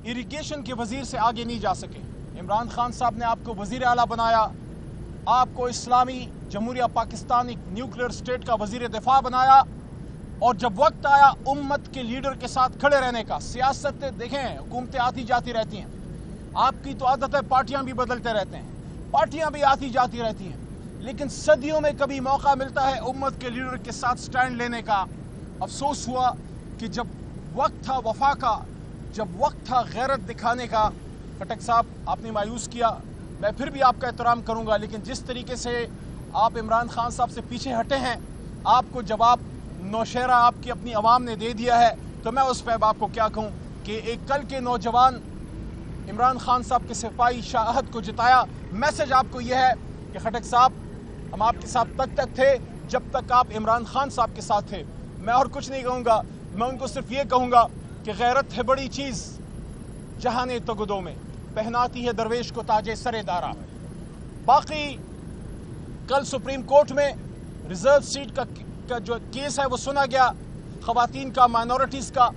Irrigation के वजीर से आगे नहीं जा सके। इमरान खान साहब ने आपको वजीर आला बनाया, आपको इस्लामी जमहूरिया पाकिस्तान एक न्यूक्लियर स्टेट का वजीर दिफा बनाया, और जब वक्त आया उम्मत के लीडर के साथ खड़े रहने का, सियासत देखें हुकूमतें आती जाती रहती हैं, आपकी तो आदत है पार्टियां भी बदलते रहते हैं, पार्टियां भी आती जाती रहती हैं, लेकिन सदियों में कभी मौका मिलता है उम्मत के लीडर के साथ स्टैंड लेने का। अफसोस हुआ कि जब वक्त था वफा का, जब वक्त था गैरत दिखाने का, खटक साहब आपने मायूस किया। मैं फिर भी आपका एहतराम करूंगा, लेकिन जिस तरीके से आप इमरान खान साहब से पीछे हटे हैं, आपको जवाब नौशहरा आपकी अपनी आवाम ने दे दिया है, तो मैं उस पर आपको क्या कहूँ कि एक कल के नौजवान इमरान खान साहब के सिपाही शाहद को जिताया। मैसेज आपको यह है कि खटक साहब हम आपके साथ तक थे जब तक आप इमरान खान साहब के साथ थे। मैं और कुछ नहीं कहूँगा, मैं उनको सिर्फ ये कहूँगा कि गैरत है बड़ी चीज़ जहाने तगदों में, पहनाती है दरवेश को ताजे सरेदारा। बाकी कल सुप्रीम कोर्ट में रिजर्व सीट का जो केस है वो सुना गया, ख़वातीन का, माइनॉरिटीज़ का,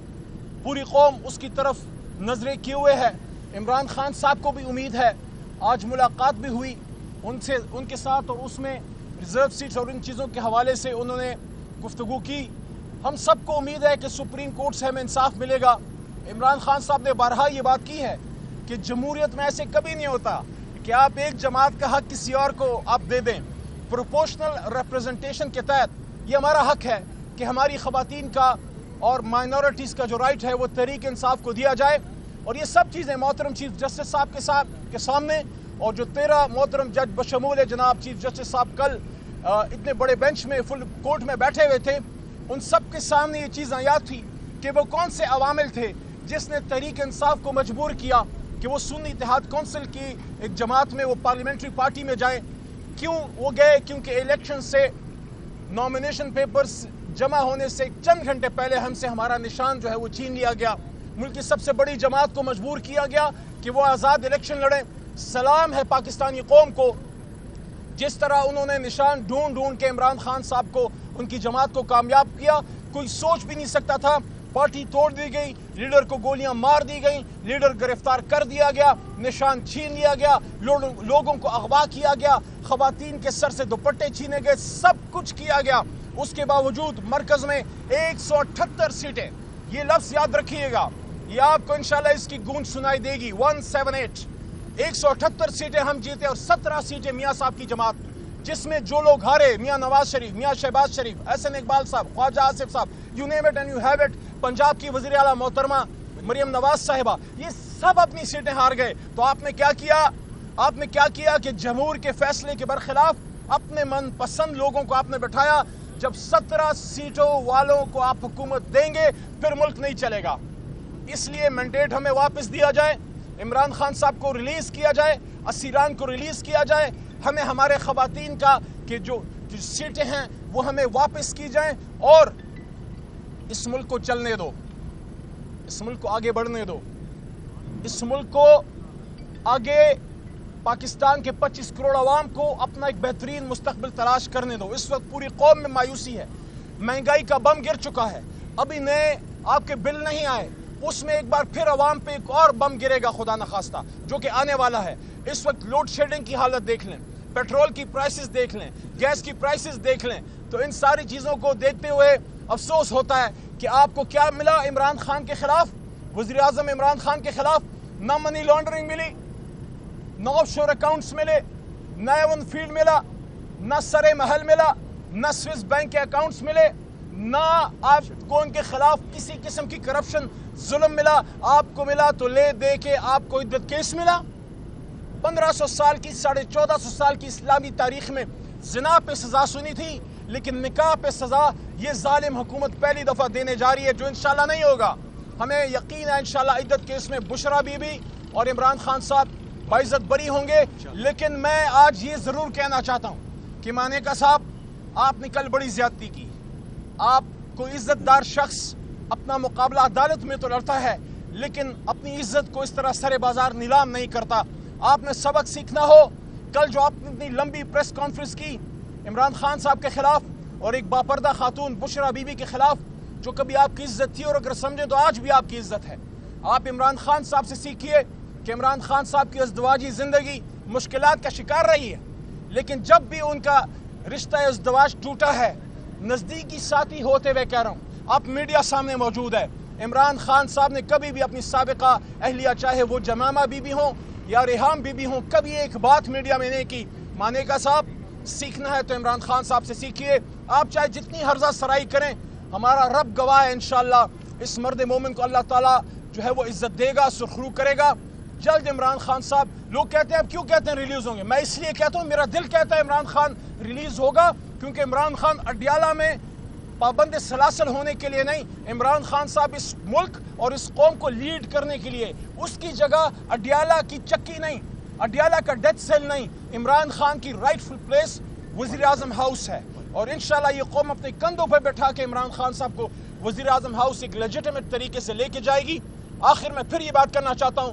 पूरी कौम उसकी तरफ नजरें किए हुए है। इमरान खान साहब को भी उम्मीद है, आज मुलाकात भी हुई उनसे, उनके साथ, और उसमें रिजर्व सीट्स और इन चीज़ों के हवाले से उन्होंने गुफ्तगू की। हम सबको उम्मीद है कि सुप्रीम कोर्ट से हमें इंसाफ मिलेगा। इमरान खान साहब ने बारहा ये बात की है कि जमहूरियत में ऐसे कभी नहीं होता कि आप एक जमात का हक किसी और को आप दे दें। प्रोपोर्शनल रिप्रेजेंटेशन के तहत ये हमारा हक है कि हमारी ख़वातीन का और माइनॉरिटीज़ का जो राइट है वो तहरीक इंसाफ को दिया जाए। और ये सब चीज़ें मोहतरम चीफ जस्टिस साहब के सामने, और जो 13 मोहतरम जज बशमूल जनाब चीफ जस्टिस साहब कल इतने बड़े बेंच में फुल कोर्ट में बैठे हुए थे, उन सब के सामने ये चीज़ याद थी कि वो कौन से अवामिल थे जिसने तहरीक इंसाफ को मजबूर किया कि वो सुन्नी इत्तेहाद कौंसिल की एक जमात में वो पार्लियामेंट्री पार्टी में जाएं। क्यों वो गए? क्योंकि इलेक्शन से नॉमिनेशन पेपर्स जमा होने से चंद घंटे पहले हमसे हमारा निशान जो है वो छीन लिया गया। मुल्क की सबसे बड़ी जमात को मजबूर किया गया कि वो आज़ाद इलेक्शन लड़ें। सलाम है पाकिस्तानी कौम को, जिस तरह उन्होंने निशान ढूंढ ढूंढ के इमरान खान साहब को, उनकी जमात को कामयाब किया। कोई सोच भी नहीं सकता था, पार्टी तोड़ दी गई, लीडर को गोलियां मार दी गई, लीडर गिरफ्तार कर दिया गया, निशान छीन लिया गया, लोगों को अगवा किया गया, ख़वातीन के सर से दुपट्टे छीने गए, सब कुछ किया गया। उसके बावजूद मरकज़ में 178 सीटें, ये लफ्ज़ याद रखिएगा, ये आपको इंशाल्लाह इसकी गूंज सुनाई देगी। 178 178 सीटें हम जीते, और 17 सीटें मियाँ साहब की जमात, जिसमें जो लोग हारे, मियाँ नवाज शरीफ, मियाँ शहबाज शरीफ, एहसन इकबाल साहब, ख्वाजा आसिफ साहब, you name it and you have it, Punjab की वज़ीर आला मोहतरमा मरियम नवाज साहिबा, ये सब अपनी सीटें हार गए। तो आपने क्या किया? आपने क्या किया कि जमहूर के फैसले के बरखिलाफ अपने मनपसंद लोगों को आपने बैठाया। जब 17 सीटों वालों को आप हुकूमत देंगे फिर मुल्क नहीं चलेगा। इसलिए मैंडेट हमें वापस दिया जाए, इमरान खान साहब को रिलीज किया जाए, असीरान को रिलीज किया जाए, हमें हमारे ख़वातीन का कि जो सीटें हैं वो हमें वापस की जाएं, और इस मुल्क को चलने दो, इस मुल्क को आगे बढ़ने दो, इस मुल्क को आगे पाकिस्तान के 25 करोड़ अवाम को अपना एक बेहतरीन मुस्तकबिल तलाश करने दो। इस वक्त पूरी कौम में मायूसी है, महंगाई का बम गिर चुका है, अभी नए आपके बिल नहीं आए, उसमें एक बार फिर अवाम पे एक और बम गिरेगा खुदा न खास्ता, जो कि आने वाला है। इस वक्त लोड शेडिंग की हालत देख लें, पेट्रोल की प्राइसेस देख लें, गैस की प्राइसेस देख लें, तो इन सारी चीज़ों को देखते हुए अफसोस होता है कि आपको क्या मिला इमरान खान के खिलाफ, वज़ीर आज़म इमरान खान के खिलाफ? ना मनी लॉन्ड्रिंग मिली, ना ऑफशोर अकाउंट्स मिले, ना एवन फील्ड मिला, ना सरे महल मिला, ना स्विस बैंक के अकाउंट्स मिले, ना आपको उनके खिलाफ किसी किस्म की करप्शन जुल्म मिला। आपको मिला तो ले दे के आपको इद्दत केस मिला। 1500 साल की, 1450 साल की इस्लामी तारीख में जिना पे सजा सुनी थी, लेकिन निकाह पे सजा ये जालिम हुकूमत पहली दफ़ा देने जा रही है, जो इंशाल्लाह नहीं होगा। हमें यकीन है इंशाल्लाह इद्दत केस में बुशरा बीबी और इमरान खान साहब बाइज्जत बरी होंगे। लेकिन मैं आज ये ज़रूर कहना चाहता हूँ कि माने का साहब, आपने कल बड़ी ज्यादती की। आप कोई इज्जतदार शख्स अपना मुकाबला अदालत में तो लड़ता है, लेकिन अपनी इज्जत को इस तरह सरे बाजार नीलाम नहीं करता। आपने सबक सीखना हो। कल जो आपने इतनी लंबी प्रेस कॉन्फ्रेंस की इमरान खान साहब के खिलाफ और एक बापर्दा खातून बुशरा बीबी के खिलाफ, जो कभी आपकी इज्जत थी और अगर समझे तो आज भी आपकी इज्जत है, آپ عمران خان صاحب سے سیکھیے کہ عمران خان صاحب کی ازدواجی زندگی مشکلات کا شکار رہی ہے، لیکن جب بھی ان کا رشتہ ازدواج ٹوٹا ہے، نزدیکی ساتھی ہوتے ہوئے کہہ رہا ہوں، آپ میڈیا سامنے موجود ہے، عمران خان صاحب نے کبھی بھی اپنی سابقہ اہلیہ چاہے وہ جمامہ بی بی ہوں یا ریحام بی بی ہوں، کبھی ایک بات میڈیا میں نہیں کی۔ مانے کا صاحب سیکھنا ہے تو عمران خان صاحب سے سیکھیے، آپ چاہے جتنی حرزہ سرائی کریں، ہمارا رب گواہ ہے انشاءاللہ اس مرد مومن کو اللہ تعالیٰ جو ہے وہ عزت دے گا، سرخرو کرے گا۔ جلد عمران خان صاحب، لوگ کہتے ہیں اب کیوں کہتے ہیں ریلیز ہوں گے، میں اس لیے کہتا ہوں میرا دل کہتا ہے عمران خان ریلیز ہوگا، کیونکہ عمران خان اڈیالہ میں پابند سلاسل ہونے کے لیے نہیں، عمران خان صاحب اس ملک اور اس قوم کو لیڈ کرنے کے لیے، اس کی جگہ اڈیالہ کی چکی نہیں، اڈیالہ کا ڈیتھ سیل نہیں، عمران خان کی رائٹ فل پلیس وزیر اعظم ہاؤس ہے، اور انشاءاللہ یہ قوم اپنے کندھوں پہ بٹھا کے عمران خان صاحب کو وزیر اعظم ہاؤس ایک لیجیٹمیٹ طریقے سے لے کے جائے گی۔ آخر میں پھر یہ بات کرنا چاہتا ہوں،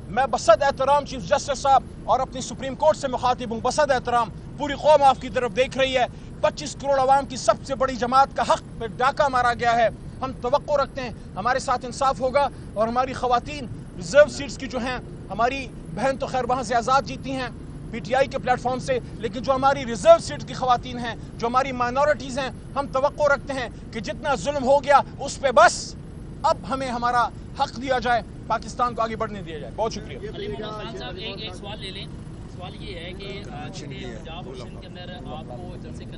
میں بصد احترام چیف جسٹس صاحب اور اپنی سپریم کورٹ سے مخاطب ہوں، بصد احترام پوری قوم آپ کی طرف دیکھ رہی ہے، 25 کروڑ عوام کی سب سے بڑی جماعت کا حق پہ ڈاکہ مارا گیا ہے، ہم توقع رکھتے ہیں ہمارے ساتھ انصاف ہوگا، اور ہماری خواتین ریزرو سیٹس کی جو ہیں، ہماری بہن تو خیر وہاں سے آزاد جیتی ہیں پی ٹی آئی کے پلیٹ فارم سے، لیکن جو ہماری ریزرو سیٹس کی خواتین ہیں، جو ہماری مائنورٹیز ہیں، ہم توقع رکھتے ہیں کہ جتنا ظلم ہو گیا اس پہ بس اب ہمیں ہمارا حق دیا جائے، پاکستان کو آگے بڑھنے دیا جائے۔ بہت شکریہ۔ خان صاحب ایک سوال لے لیں، سوال یہ ہے کہ پنجاب اور سندھ کے اندر آپ کو جلسے کرنے